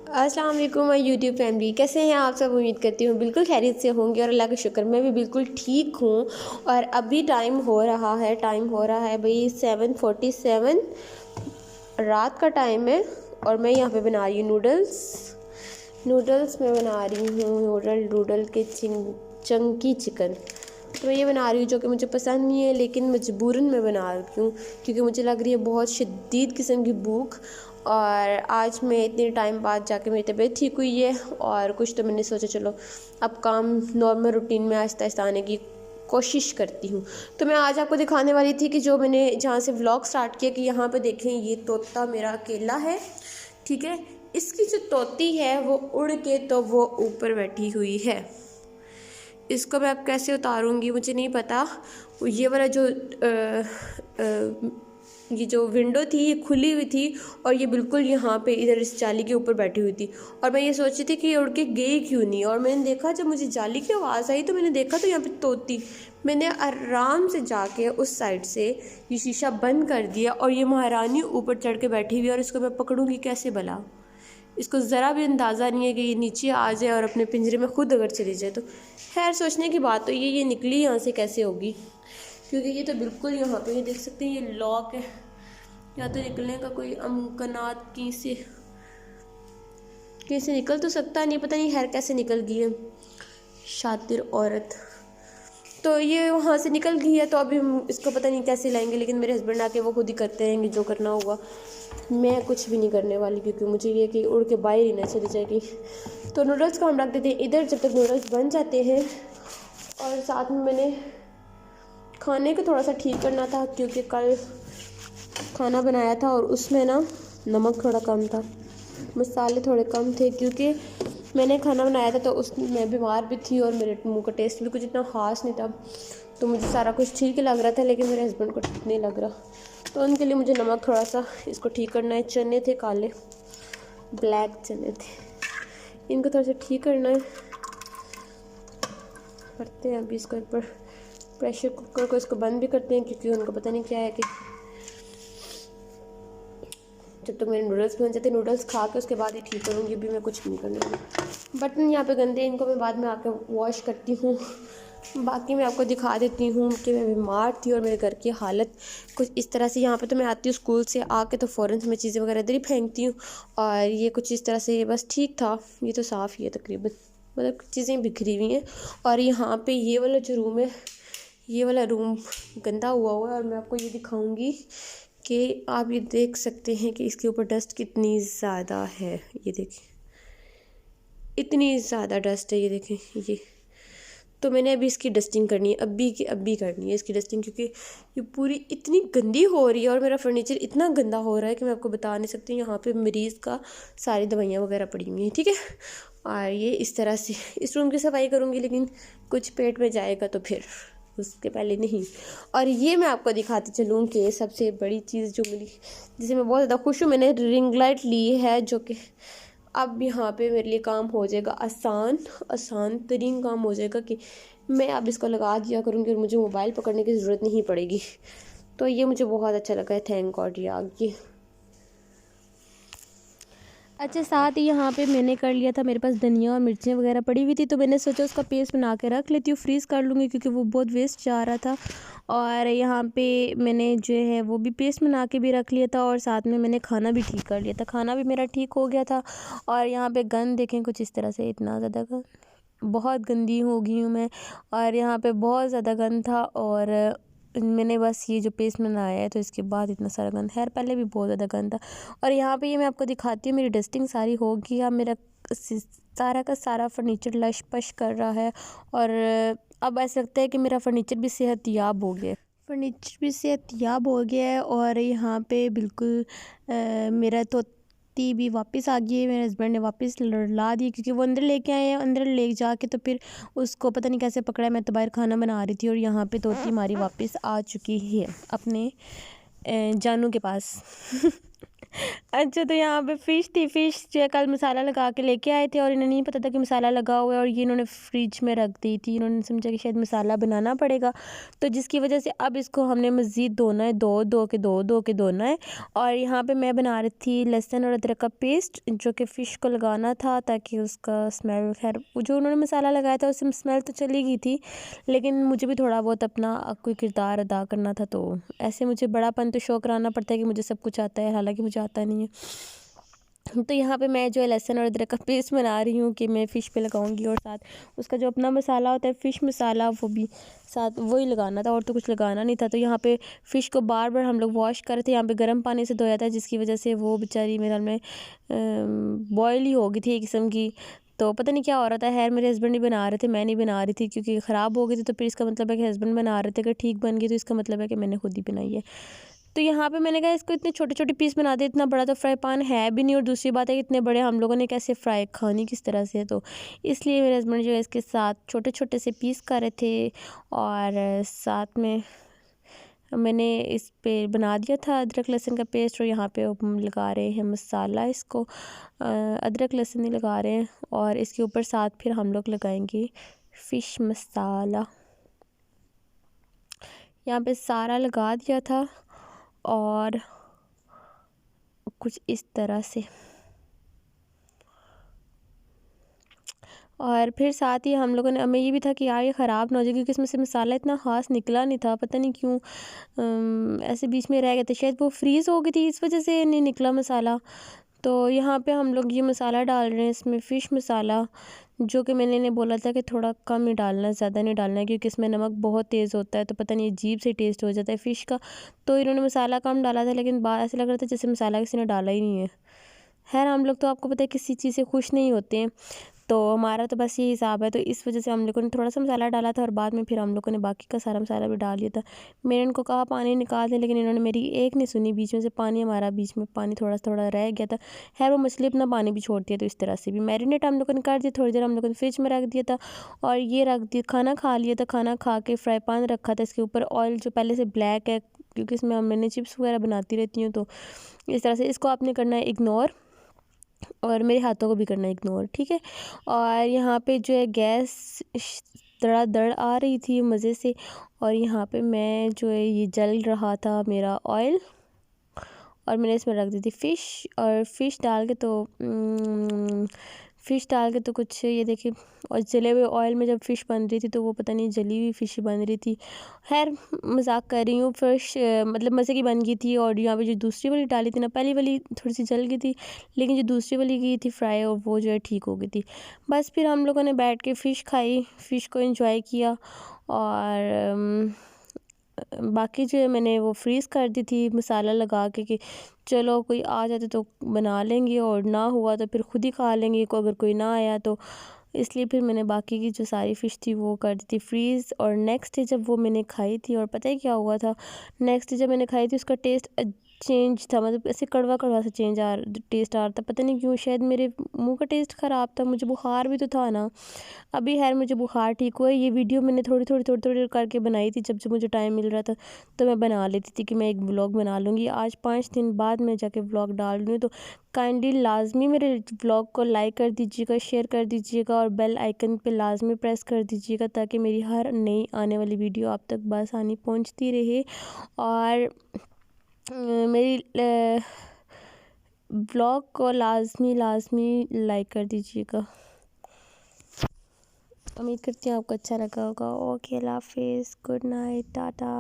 अस्सलाम वालेकुम my YouTube family, कैसे हैं आप सब। उम्मीद करती हूँ बिल्कुल खैरियत से होंगे और अल्लाह का शुक्र मैं भी बिल्कुल ठीक हूँ। और अभी टाइम हो रहा है भाई 7:47 रात का टाइम है। और मैं यहाँ पे बना रही हूँ नूडल्स मैं बना रही हूँ नूडल के चंकी चिकन। तो मैं ये बना रही हूँ जो कि मुझे पसंद नहीं है, लेकिन मजबूरन मैं बना रही हूँ क्योंकि मुझे लग रही है बहुत शदीद किस्म की भूख। और आज मैं इतने टाइम बाद जाके मेरी तबीयत ठीक हुई है और कुछ तो मैंने सोचा चलो अब काम नॉर्मल रूटीन में आहिस्ता आहिस्ता आने की कोशिश करती हूँ। तो मैं आज आपको दिखाने वाली थी कि जो मैंने जहाँ से व्लॉग स्टार्ट किया कि यहाँ पे देखें ये तोता मेरा अकेला है, ठीक है। इसकी जो तोती है वो उड़ के तो वो ऊपर बैठी हुई है। इसको मैं अब कैसे उतारूँगी मुझे नहीं पता। ये वाला ये जो विंडो थी ये खुली हुई थी और ये बिल्कुल यहाँ पे इधर इस जाली के ऊपर बैठी हुई थी। और मैं ये सोच रही थी कि ये उड़ के गई क्यों नहीं। और मैंने देखा जब मुझे जाली की आवाज़ आई तो मैंने देखा तो यहाँ पे तोती। मैंने आराम से जाके उस साइड से ये शीशा बंद कर दिया और ये महारानी ऊपर चढ़ के बैठी हुई है। और इसको मैं पकड़ूँगी कैसे भला। इसको ज़रा भी अंदाज़ा नहीं है कि ये नीचे आ जाए और अपने पिंजरे में खुद अगर चली जाए तो खैर सोचने की बात। तो ये निकली यहाँ से कैसे होगी, क्योंकि ये तो बिल्कुल यहाँ पे ये देख सकते हैं ये लॉक है। या तो निकलने का कोई अमकनात कैसे निकल तो सकता नहीं, पता नहीं खैर कैसे निकल गई है शातिर औरत। तो ये वहाँ से निकल गई है तो अभी हम इसको पता नहीं कैसे लाएंगे, लेकिन मेरे हस्बैंड आके वो खुद ही करते रहेंगे जो करना होगा। मैं कुछ भी नहीं करने वाली क्योंकि मुझे ये कि उड़ के बाहर ही ना चली जाएगी। तो नूडल्स को हम रख देते हैं इधर जब तक नूडल्स बन जाते हैं। और साथ में मैंने खाने को थोड़ा सा ठीक करना था क्योंकि कल खाना बनाया था और उसमें ना नमक थोड़ा कम था, मसाले थोड़े कम थे क्योंकि मैंने खाना बनाया था तो उसमें मैं बीमार भी थी और मेरे मुंह का टेस्ट भी कुछ इतना ख़ास नहीं था। तो मुझे सारा कुछ ठीक लग रहा था लेकिन मेरे हस्बैंड को ठीक नहीं लग रहा, तो उनके लिए मुझे नमक थोड़ा सा इसको ठीक करना है। चने थे काले ब्लैक चने थे, इनको थोड़ा सा ठीक करना है। करते हैं अभी इसको एक बार प्रेशर कुकर को इसको बंद भी करते हैं क्योंकि उनको पता नहीं क्या है कि जब तक मेरे नूडल्स बन जाते नूडल्स खा के उसके बाद ही ठीक करूँगी। अभी मैं कुछ भी नहीं करने वाली। बटन यहाँ पे गंदे, इनको मैं बाद में आके वॉश करती हूँ। बाकी मैं आपको दिखा देती हूँ कि मैं बीमार थी और मेरे घर की हालत कुछ इस तरह से। यहाँ पे तो मैं आती हूँ स्कूल से आके तो फ़ौरन से मैं चीज़ें वगैरह इधर ही फेंकती हूँ और ये कुछ इस तरह से ये बस ठीक था। ये तो साफ़ ही है तकरीबन, मतलब चीज़ें बिखरी हुई हैं। और यहाँ पे ये वाला जो रूम है ये वाला रूम गंदा हुआ है और मैं आपको ये दिखाऊंगी कि आप ये देख सकते हैं कि इसके ऊपर डस्ट कितनी ज़्यादा है। ये देखिए इतनी ज़्यादा डस्ट है, ये देखें ये। तो मैंने अभी इसकी डस्टिंग करनी है, अभी करनी है इसकी डस्टिंग क्योंकि ये पूरी इतनी गंदी हो रही है और मेरा फर्नीचर इतना गंदा हो रहा है कि मैं आपको बता नहीं सकती। यहाँ पे मरीज़ का सारी दवाइयाँ वगैरह पड़ी हुई हैं, ठीक है। और ये इस तरह से इस रूम की सफाई करूँगी लेकिन कुछ पेट में जाएगा तो फिर उसके पहले नहीं। और ये मैं आपको दिखाती चलूँ कि सबसे बड़ी चीज़ जो मिली जिसे मैं बहुत ज़्यादा खुश हूँ, मैंने रिंग लाइट ली है जो कि अब यहाँ पे मेरे लिए काम हो जाएगा आसान तरीन काम हो जाएगा कि मैं अब इसको लगा दिया करूँगी और मुझे मोबाइल पकड़ने की ज़रूरत नहीं पड़ेगी। तो ये मुझे बहुत अच्छा लगा है, थैंक गॉड। ये अच्छा, साथ ही यहाँ पे मैंने कर लिया था, मेरे पास धनिया और मिर्चें वगैरह पड़ी हुई थी तो मैंने सोचा उसका पेस्ट बना के रख लेती हूँ, फ्रीज़ कर लूँगी क्योंकि वो बहुत वेस्ट जा रहा था। और यहाँ पे मैंने जो है वो भी पेस्ट बना के भी रख लिया था और साथ में मैंने खाना भी ठीक कर लिया था, खाना भी मेरा ठीक हो गया था। और यहाँ पे गंद देखें कुछ इस तरह से, इतना ज़्यादा गंद, बहुत गंदी हो गई हूँ मैं। और यहाँ पे बहुत ज़्यादा गंद था और मैंने बस ये जो पेस्ट बनाया है तो इसके बाद इतना सारा गंद, खैर पहले भी बहुत ज़्यादा गंद था। और यहाँ पे ये मैं आपको दिखाती हूँ, मेरी डस्टिंग सारी हो गई। अब मेरा सारा का सारा फर्नीचर लश पश कर रहा है और अब ऐसा लगता है कि मेरा फर्नीचर भी सेहतयाब हो गया है। और यहाँ पे बिल्कुल मेरा तो ती भी वापस आ गई है, मेरे हस्बैंड ने वापस ला दी क्योंकि वो अंदर लेके आए हैं। अंदर ले जाके तो फिर उसको पता नहीं कैसे पकड़ा, मैं तो बाहर खाना बना रही थी और यहाँ पे तोती हमारी वापस आ चुकी है अपने जानू के पास। अच्छा, तो यहाँ पे फ़िश थी। फ़िश जो है कल मसाला लगा के लेके आए थे और इन्हें नहीं पता था कि मसाला लगा हुआ है, और ये इन्होंने फ्रिज में रख दी थी। इन्होंने समझा कि शायद मसाला बनाना पड़ेगा, तो जिसकी वजह से अब इसको हमने मज़ीद धोना है, धो के धोना है। और यहाँ पे मैं बना रही थी लहसुन और अदरक का पेस्ट, जो कि फ़िश को लगाना था ताकि उसका स्मेल, खैर वो जो उन्होंने मसाला लगाया था उससे स्मेल तो चली गई थी, लेकिन मुझे भी थोड़ा बहुत अपना कोई किरदार अदा करना था, तो ऐसे मुझे बड़ापन तो शो कराना पड़ता है कि मुझे सब कुछ आता है, हालांकि मुझे आता नहीं है। तो यहाँ पे मैं जो है लहसुन और अदरक का पेस्ट बना रही हूँ कि मैं फ़िश पे लगाऊंगी, और साथ उसका जो अपना मसाला होता है फ़िश मसाला, वो भी साथ वही लगाना था, और तो कुछ लगाना नहीं था। तो यहाँ पे फ़िश को बार बार हम लोग वॉश कर रहे थे। यहाँ पे गर्म पानी से धोया था, जिसकी वजह से वो बेचारी मेरे ख्याल में बॉयल ही हो गई थी एक किस्म की, तो पता नहीं क्या हो रहा था। खैर मेरे हस्बैंड ही बना रहे थे, मैं नहीं बना रही थी, क्योंकि ख़राब हो गई थी तो फिर इसका मतलब है कि हस्बैंड बना रहे थे। अगर ठीक बन गई तो इसका मतलब है कि मैंने खुद ही बनाई है। तो यहाँ पे मैंने कहा इसको इतने छोटे छोटे पीस बना दे, इतना बड़ा तो फ्राई पैन है भी नहीं, और दूसरी बात है कि इतने बड़े हम लोगों ने कैसे फ्राई खानी किस तरह से, तो इसलिए मेरे हस्बैंड जो है इसके साथ छोटे छोटे से पीस कर रहे थे। और साथ में मैंने इस पे बना दिया था अदरक लहसुन का पेस्ट, और यहाँ पे हम लगा रहे हैं मसाला। इसको अदरक लहसुन नहीं लगा रहे हैं, और इसके ऊपर साथ फिर हम लोग लगाएंगे फ़िश मसाला। यहाँ पे सारा लगा दिया था, और कुछ इस तरह से, और फिर साथ ही हम लोगों ने, हमें ये भी था कि यार ये ख़राब ना हो जाए, क्योंकि इसमें से मसाला इतना ख़ास निकला नहीं था, पता नहीं क्यों ऐसे बीच में रह गए थे, शायद वो फ्रीज़ हो गई थी इस वजह से नहीं निकला मसाला। तो यहाँ पे हम लोग ये मसाला डाल रहे हैं, इसमें फ़िश मसाला, जो कि मैंने इन्हें बोला था कि थोड़ा कम ही डालना, ज़्यादा नहीं डालना है, क्योंकि इसमें नमक बहुत तेज़ होता है, तो पता नहीं अजीब से टेस्ट हो जाता है फ़िश का। तो इन्होंने मसाला कम डाला था, लेकिन बात ऐसे लग रहा था जैसे मसाला किसी ने डाला ही नहीं है। खैर हम लोग तो आपको पता है किसी चीज़ से खुश नहीं होते हैं, तो हमारा तो बस ये हिसाब है, तो इस वजह से हम लोगों ने थोड़ा सा मसाला डाला था, और बाद में फिर हम लोगों ने बाकी का सारा मसाला भी डाल लिया था। मैंने इनको कहा पानी निकाल दें, लेकिन इन्होंने मेरी एक नहीं सुनी, बीच में से पानी, हमारा बीच में पानी थोड़ा थोड़ा रह गया था। खैर वो मछली अपना पानी भी छोड़ दिया, तो इस तरह से भी मैरिनेट हम लोगों ने कर दिया। थोड़ी देर हम लोगों ने फ्रिज में रख दिया था, और ये रख दिया, खाना खा लिया था। खाना खा के फ्राई पैन रखा था, इसके ऊपर ऑयल जो पहले से ब्लैक है, क्योंकि इसमें मैंने चिप्स वगैरह बनाती रहती हूँ, तो इस तरह से इसको आपने करना है इग्नोर, और मेरे हाथों को भी करना इग्नोर, ठीक है। और यहाँ पे जो है गैस दड़ आ रही थी मज़े से, और यहाँ पे मैं जो है ये जल रहा था मेरा ऑयल, और मैंने इसमें रख दी थी फ़िश, और फ़िश डाल के तो फ़िश डाल के तो कुछ ये देखिए, और जले हुए ऑयल में जब फ़िश बन रही थी तो वो पता नहीं जली हुई फ़िश बन रही थी। खैर मजाक कर रही हूँ, फ़िश मतलब मज़े की बन गई थी। और यहाँ पे जो दूसरी वाली डाली थी ना, पहली वाली थोड़ी सी जल गई थी, लेकिन जो दूसरी वाली की थी फ्राई, और वो जो है ठीक हो गई थी। बस फिर हम लोगों ने बैठ के फ़िश खाई, फ़िश को एंजॉय किया, और बाकी जो है मैंने वो फ्रीज़ कर दी थी मसाला लगा के कि चलो कोई आ जाते तो बना लेंगे, और ना हुआ तो फिर खुद ही खा लेंगे, को अगर कोई ना आया तो। इसलिए फिर मैंने बाकी की जो सारी फ़िश थी वो कर दी थी फ्रीज़। और नेक्स्ट डे जब वो मैंने खाई थी, और पता है क्या हुआ था, नेक्स्ट डे जब मैंने खाई थी उसका टेस्ट चेंज था, मतलब ऐसे कड़वा कड़वा सा टेस्ट आ रहा था, पता नहीं क्यों, शायद मेरे मुंह का टेस्ट ख़राब था, मुझे बुखार भी तो था ना। अभी खैर मुझे बुखार ठीक हुआ है। ये वीडियो मैंने थोड़ी करके बनाई थी, जब जब मुझे टाइम मिल रहा था तो मैं बना लेती थी कि मैं एक व्लॉग बना लूँगी। आज 5 दिन बाद मैं जाके व्लॉग डाल रही हूँ, तो काइंडली लाजमी मेरे व्लॉग को लाइक कर दीजिएगा, शेयर कर दीजिएगा, और बेल आइकन पे लाजमी प्रेस कर दीजिएगा, ताकि मेरी हर नई आने वाली वीडियो आप तक बआसानी पहुँचती रहे। और मेरी ब्लॉग को लाजमी लाइक कर दीजिएगा। उम्मीद करती हूँ आपको अच्छा लगा होगा। ओके, अल्लाह हाफिज़, गुड नाइट, टाटा।